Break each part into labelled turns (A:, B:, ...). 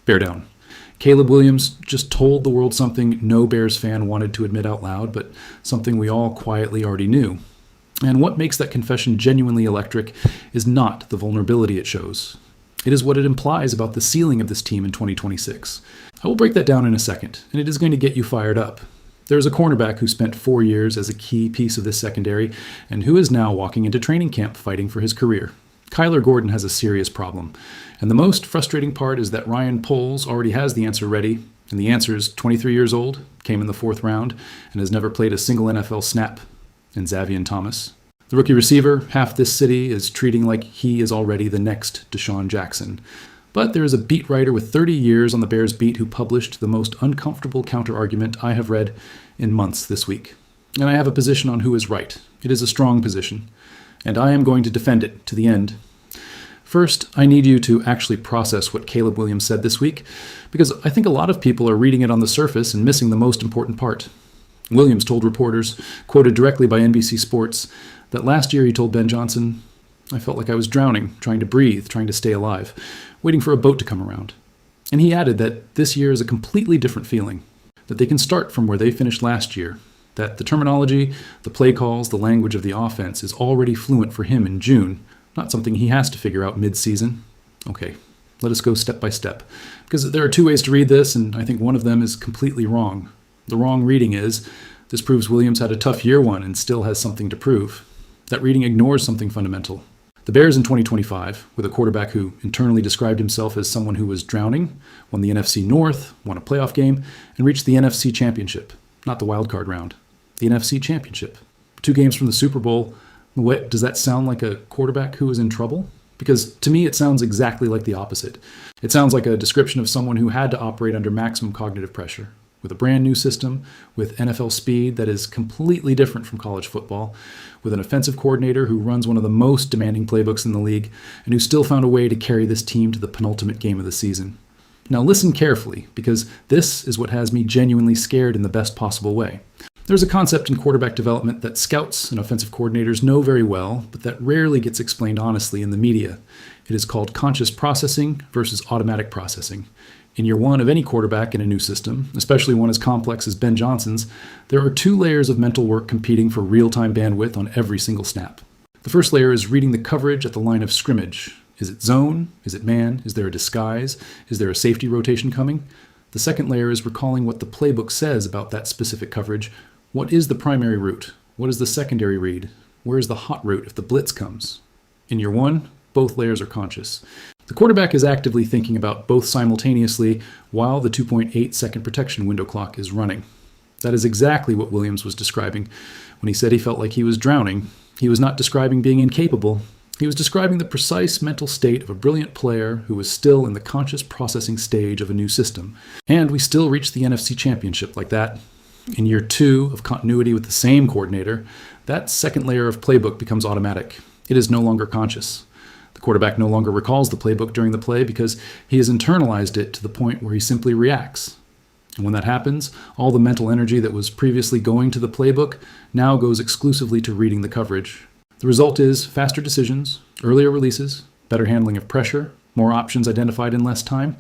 A: Bear down. Caleb Williams just told the world something no Bears fan wanted to admit out loud, but something we all quietly already knew. And what makes that confession genuinely electric is not the vulnerability it shows. It is what it implies about the ceiling of this team in 2026. I will break that down in a second, and it is going to get you fired up. There is a cornerback who spent 4 years as a key piece of this secondary, and who is now walking into training camp fighting for his career. Kyler Gordon has a serious problem, and the most frustrating part is that Ryan Poles already has the answer ready, and the answer is 23 years old, came in the 4th round, and has never played a single NFL snap, in Xavier Thomas. The rookie receiver, half this city, is treating like he is already the next Deshaun Jackson. But there is a beat writer with 30 years on the Bears beat who published the most uncomfortable counter-argument I have read in months this week. And I have a position on who is right. It is a strong position, and I am going to defend it to the end. First, I need you to actually process what Caleb Williams said this week, because I think a lot of people are reading it on the surface and missing the most important part. Williams told reporters, quoted directly by NBC Sports, that last year he told Ben Johnson, "I felt like I was drowning, trying to breathe, trying to stay alive, waiting for a boat to come around." And he added that this year is a completely different feeling, that they can start from where they finished last year, that the terminology, the play calls, the language of the offense is already fluent for him in June, not something he has to figure out mid-season. Okay, let us go step by step, because there are 2 ways to read this, and I think one of them is completely wrong. The wrong reading is, this proves Williams had a tough year 1 and still has something to prove. That reading ignores something fundamental. The Bears in 2025, with a quarterback who internally described himself as someone who was drowning, won the NFC North, won a playoff game, and reached the NFC Championship, not the wild card round. The NFC Championship. 2 games from the Super Bowl. What, does that sound like a quarterback who is in trouble? Because to me it sounds exactly like the opposite. It sounds like a description of someone who had to operate under maximum cognitive pressure, with a brand new system, with NFL speed that is completely different from college football, with an offensive coordinator who runs one of the most demanding playbooks in the league, and who still found a way to carry this team to the penultimate game of the season. Now listen carefully, because this is what has me genuinely scared in the best possible way. There's a concept in quarterback development that scouts and offensive coordinators know very well, but that rarely gets explained honestly in the media. It is called conscious processing versus automatic processing. In year 1 of any quarterback in a new system, especially one as complex as Ben Johnson's, there are 2 layers of mental work competing for real-time bandwidth on every single snap. The first layer is reading the coverage at the line of scrimmage. Is it zone? Is it man? Is there a disguise? Is there a safety rotation coming? The second layer is recalling what the playbook says about that specific coverage. What is the primary route? What is the secondary read? Where is the hot route if the blitz comes? In year 1, both layers are conscious. The quarterback is actively thinking about both simultaneously while the 2.8-second protection window clock is running. That is exactly what Williams was describing when he said he felt like he was drowning. He was not describing being incapable. He was describing the precise mental state of a brilliant player who was still in the conscious processing stage of a new system. And we still reached the NFC Championship like that. In year 2 of continuity with the same coordinator, that second layer of playbook becomes automatic. It is no longer conscious. The quarterback no longer recalls the playbook during the play because he has internalized it to the point where he simply reacts. And when that happens, all the mental energy that was previously going to the playbook now goes exclusively to reading the coverage. The result is faster decisions, earlier releases, better handling of pressure, more options identified in less time.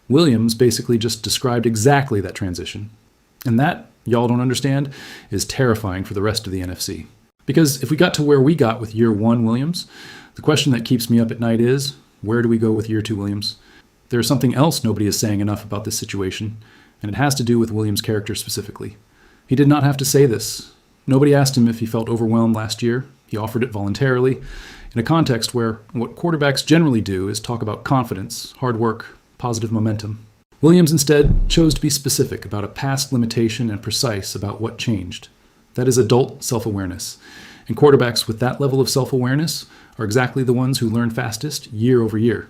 A: Williams basically just described exactly that transition. And that, y'all don't understand, is terrifying for the rest of the NFC. Because if we got to where we got with year 1 Williams, the question that keeps me up at night is, where do we go with year 2 Williams? There is something else nobody is saying enough about this situation, and it has to do with Williams' character specifically. He did not have to say this. Nobody asked him if he felt overwhelmed last year. He offered it voluntarily, in a context where what quarterbacks generally do is talk about confidence, hard work, positive momentum. Williams instead chose to be specific about a past limitation and precise about what changed. That is adult self-awareness. And quarterbacks with that level of self-awareness are exactly the ones who learn fastest year over year.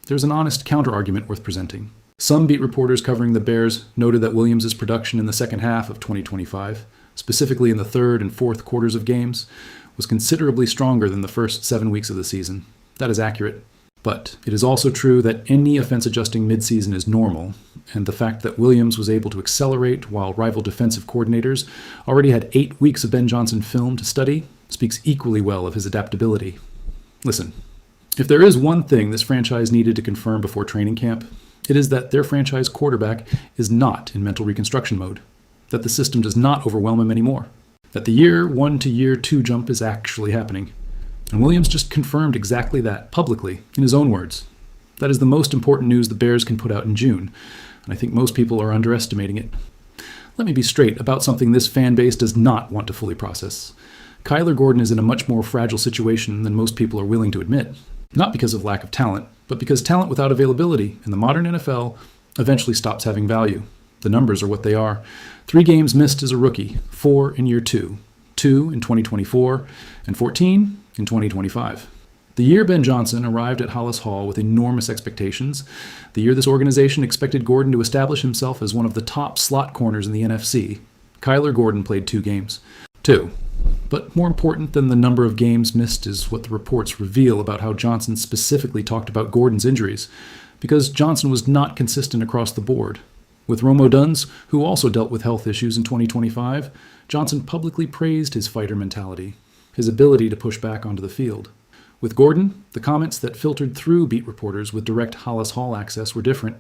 A: There's an honest counter-argument worth presenting. Some beat reporters covering the Bears noted that Williams' production in the second half of 2025, specifically in the 3rd and 4th quarters of games, was considerably stronger than the first 7 weeks of the season. That is accurate. But it is also true that any offense adjusting midseason is normal, and the fact that Williams was able to accelerate while rival defensive coordinators already had 8 weeks of Ben Johnson film to study speaks equally well of his adaptability. Listen, if there is one thing this franchise needed to confirm before training camp, It is that their franchise quarterback is not in mental reconstruction mode, that the system does not overwhelm him anymore, that the year 1 to year 2 jump is actually happening. And Williams just confirmed exactly that publicly, in his own words. That is the most important news the Bears can put out in June, and I think most people are underestimating it. Let me be straight about something this fan base does not want to fully process. Kyler Gordon is in a much more fragile situation than most people are willing to admit. Not because of lack of talent, but because talent without availability in the modern NFL eventually stops having value. The numbers are what they are. 3 games missed as a rookie, 4 in year 2, 2 in 2024, and 14 in 2025. The year Ben Johnson arrived at Hollis Hall with enormous expectations, the year this organization expected Gordon to establish himself as one of the top slot corners in the NFC, Kyler Gordon played 2 games. 2. But more important than the number of games missed is what the reports reveal about how Johnson specifically talked about Gordon's injuries, because Johnson was not consistent across the board. With Romo Duns, who also dealt with health issues in 2025, Johnson publicly praised his fighter mentality, his ability to push back onto the field. With Gordon, the comments that filtered through beat reporters with direct Hollis Hall access were different.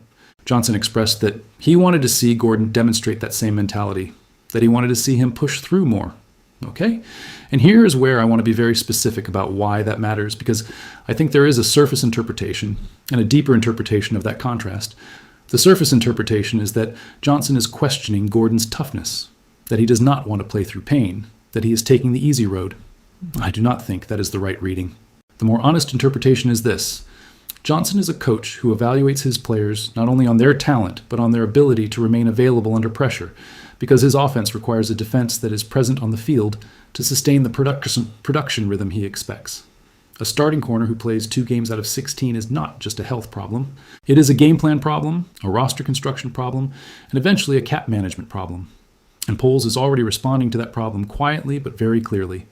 A: Johnson expressed that he wanted to see Gordon demonstrate that same mentality, that he wanted to see him push through more. Okay? And here is where I want to be very specific about why that matters, because I think there is a surface interpretation and a deeper interpretation of that contrast. The surface interpretation is that Johnson is questioning Gordon's toughness, that he does not want to play through pain, that he is taking the easy road. I do not think that is the right reading. The more honest interpretation is this. Johnson is a coach who evaluates his players not only on their talent, but on their ability to remain available under pressure, because his offense requires a defense that is present on the field to sustain the production rhythm he expects. A starting corner who plays 2 games out of 16 is not just a health problem. It is a game plan problem, a roster construction problem, and eventually a cap management problem. And Poles is already responding to that problem quietly but very clearly.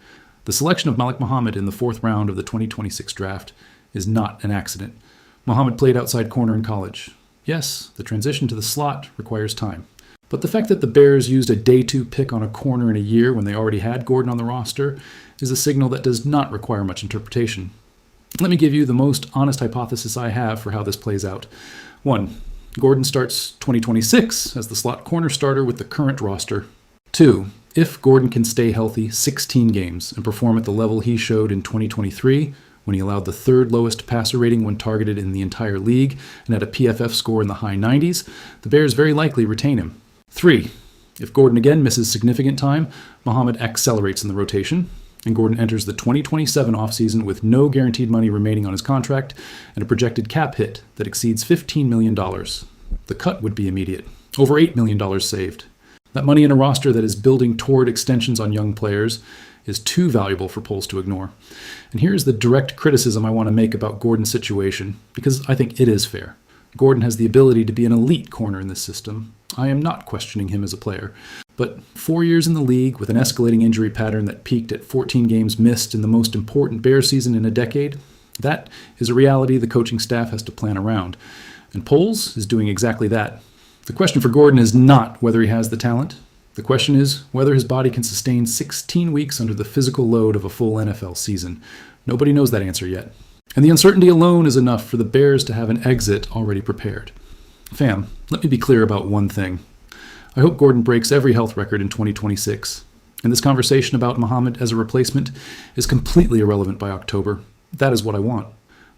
A: The selection of Malik Muhammad in the 4th round of the 2026 draft is not an accident. Muhammad played outside corner in college. Yes, the transition to the slot requires time. But the fact that the Bears used a day 2 pick on a corner in a year when they already had Gordon on the roster is a signal that does not require much interpretation. Let me give you the most honest hypothesis I have for how this plays out. 1. Gordon starts 2026 as the slot corner starter with the current roster. 2. If Gordon can stay healthy 16 games and perform at the level he showed in 2023, when he allowed the 3rd lowest passer rating when targeted in the entire league and had a PFF score in the high 90s, the Bears very likely retain him. 3. If Gordon again misses significant time, Muhammad accelerates in the rotation, and Gordon enters the 2027 offseason with no guaranteed money remaining on his contract and a projected cap hit that exceeds $15 million. The cut would be immediate, over $8 million saved. That money in a roster that is building toward extensions on young players is too valuable for Poles to ignore. And here's the direct criticism I want to make about Gordon's situation, because I think it is fair. Gordon has the ability to be an elite corner in this system. I am not questioning him as a player. But 4 years in the league with an escalating injury pattern that peaked at 14 games missed in the most important Bears season in a decade, that is a reality the coaching staff has to plan around. And Poles is doing exactly that. The question for Gordon is not whether he has the talent. The question is whether his body can sustain 16 weeks under the physical load of a full NFL season. Nobody knows that answer yet. And the uncertainty alone is enough for the Bears to have an exit already prepared. Fam, let me be clear about one thing. I hope Gordon breaks every health record in 2026. And this conversation about Muhammad as a replacement is completely irrelevant by October. That is what I want.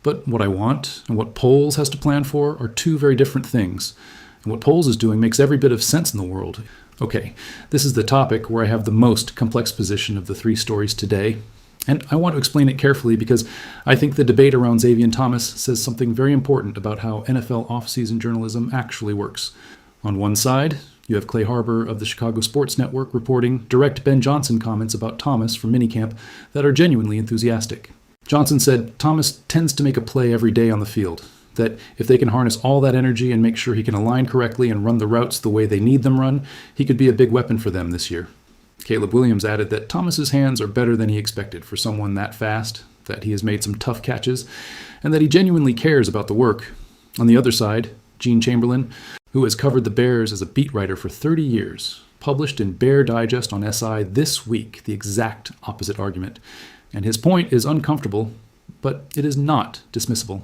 A: But what I want and what Poles has to plan for are 2 very different things. And what Poles is doing makes every bit of sense in the world. Okay, this is the topic where I have the most complex position of the 3 stories today. And I want to explain it carefully because I think the debate around Xavier Thomas says something very important about how NFL offseason journalism actually works. On one side, you have Clay Harbor of the Chicago Sports Network reporting direct Ben Johnson comments about Thomas from minicamp that are genuinely enthusiastic. Johnson said Thomas tends to make a play every day on the field, that if they can harness all that energy and make sure he can align correctly and run the routes the way they need them run, he could be a big weapon for them this year. Caleb Williams added that Thomas's hands are better than he expected for someone that fast, that he has made some tough catches, and that he genuinely cares about the work. On the other side, Gene Chamberlain, who has covered the Bears as a beat writer for 30 years, published in Bear Digest on SI this week the exact opposite argument. And his point is uncomfortable, but it is not dismissible.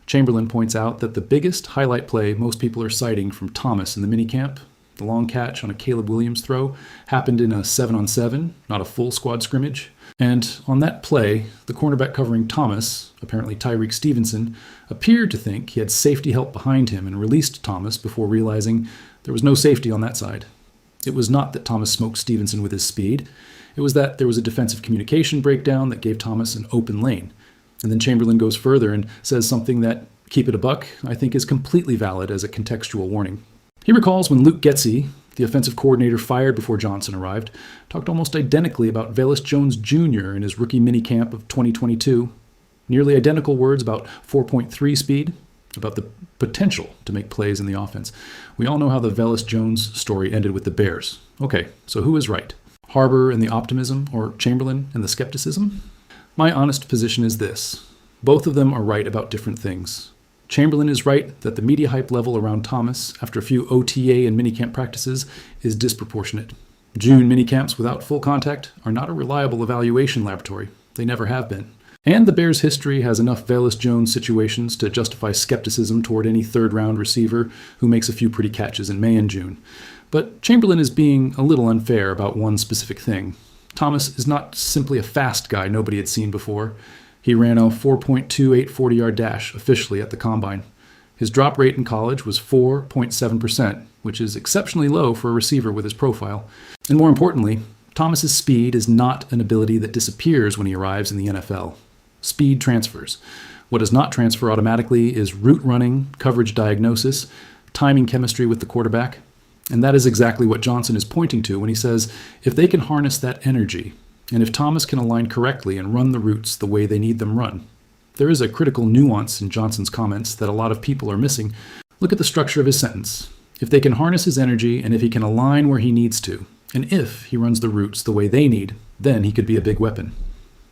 A: Chamberlain points out that the biggest highlight play most people are citing from Thomas in the minicamp, the long catch on a Caleb Williams throw, happened in a 7-on-7, not a full squad scrimmage. And on that play, the cornerback covering Thomas, apparently Tyreek Stevenson, appeared to think he had safety help behind him and released Thomas before realizing there was no safety on that side. It was not that Thomas smoked Stevenson with his speed. It was that there was a defensive communication breakdown that gave Thomas an open lane. And then Chamberlain goes further and says something that, keep it a buck, I think is completely valid as a contextual warning. He recalls when Luke Getsy, the offensive coordinator fired before Johnson arrived, talked almost identically about Velus Jones Jr. in his rookie minicamp of 2022. Nearly identical words about 4.3 speed, about the potential to make plays in the offense. We all know how the Velus Jones story ended with the Bears. Okay, so who is right? Harbor and the optimism, or Chamberlain and the skepticism? My honest position is this. Both of them are right about different things. Chamberlain is right that the media hype level around Thomas after a few OTA and minicamp practices is disproportionate. June minicamps without full contact are not a reliable evaluation laboratory. They never have been. And the Bears' history has enough Velus Jones situations to justify skepticism toward any third-round receiver who makes a few pretty catches in May and June. But Chamberlain is being a little unfair about one specific thing. Thomas is not simply a fast guy nobody had seen before. He ran a 4.28 40-yard dash officially at the Combine. His drop rate in college was 4.7%, which is exceptionally low for a receiver with his profile. And more importantly, Thomas's speed is not an ability that disappears when he arrives in the NFL. Speed transfers. What does not transfer automatically is route running, coverage diagnosis, timing chemistry with the quarterback. And that is exactly what Johnson is pointing to when he says if they can harness that energy, and if Thomas can align correctly and run the routes the way they need them run. There is a critical nuance in Johnson's comments that a lot of people are missing. Look at the structure of his sentence. If they can harness his energy and if he can align where he needs to, and if he runs the routes the way they need, then he could be a big weapon.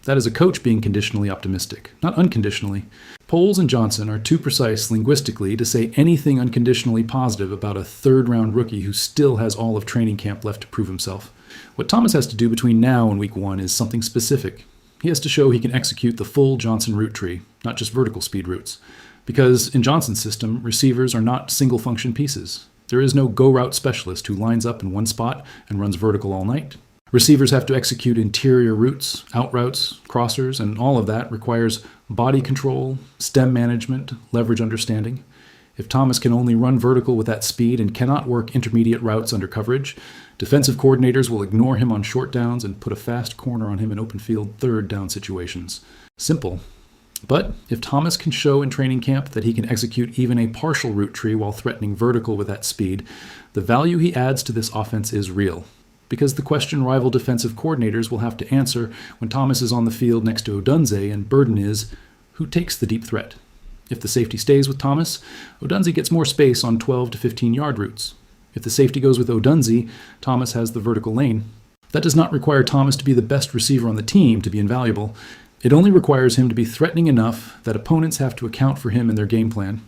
A: That is a coach being conditionally optimistic, not unconditionally. Poles and Johnson are too precise linguistically to say anything unconditionally positive about a third-round rookie who still has all of training camp left to prove himself. What Thomas has to do between now and week 1 is something specific. He has to show he can execute the full Johnson route tree, not just vertical speed routes. Because in Johnson's system, receivers are not single-function pieces. There is no go-route specialist who lines up in one spot and runs vertical all night. Receivers have to execute interior routes, out routes, crossers, and all of that requires body control, stem management, leverage understanding. If Thomas can only run vertical with that speed and cannot work intermediate routes under coverage, defensive coordinators will ignore him on short downs and put a fast corner on him in open field third down situations. Simple. But if Thomas can show in training camp that he can execute even a partial route tree while threatening vertical with that speed, the value he adds to this offense is real. Because the question rival defensive coordinators will have to answer when Thomas is on the field next to Odunze and burden is, who takes the deep threat? If the safety stays with Thomas, Odunze gets more space on 12 to 15-yard routes. If the safety goes with Odunze, Thomas has the vertical lane. That does not require Thomas to be the best receiver on the team to be invaluable. It only requires him to be threatening enough that opponents have to account for him in their game plan.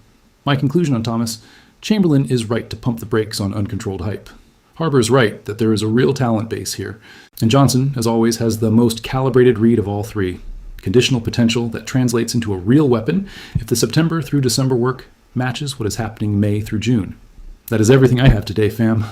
A: My conclusion on Thomas, Chamberlain is right to pump the brakes on uncontrolled hype. Harbor is right that there is a real talent base here. And Johnson, as always, has the most calibrated read of all three. Conditional potential that translates into a real weapon if the September through December work matches what is happening May through June. That is everything I have today, fam.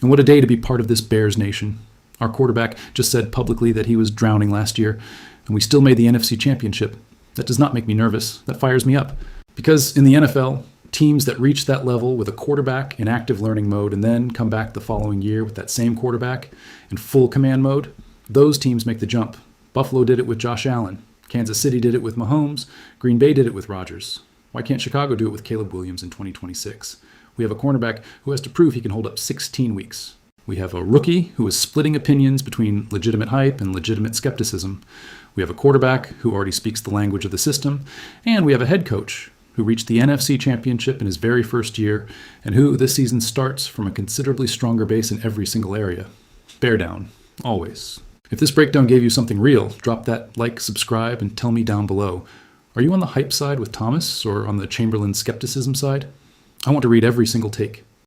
A: And what a day to be part of this Bears nation. Our quarterback just said publicly that he was drowning last year, and we still made the NFC Championship. That does not make me nervous. That fires me up. Because in the NFL, teams that reach that level with a quarterback in active learning mode and then come back the following year with that same quarterback in full command mode, those teams make the jump. Buffalo did it with Josh Allen. Kansas City did it with Mahomes. Green Bay did it with Rodgers. Why can't Chicago do it with Caleb Williams in 2026? We have a cornerback who has to prove he can hold up 16 weeks. We have a rookie who is splitting opinions between legitimate hype and legitimate skepticism. We have a quarterback who already speaks the language of the system. And we have a head coach who reached the NFC Championship in his very first year, and who this season starts from a considerably stronger base in every single area. Bear down, always. If this breakdown gave you something real, drop that like, subscribe, and tell me down below. Are you on the hype side with Thomas, or on the Chamberlain skepticism side? I want to read every single take.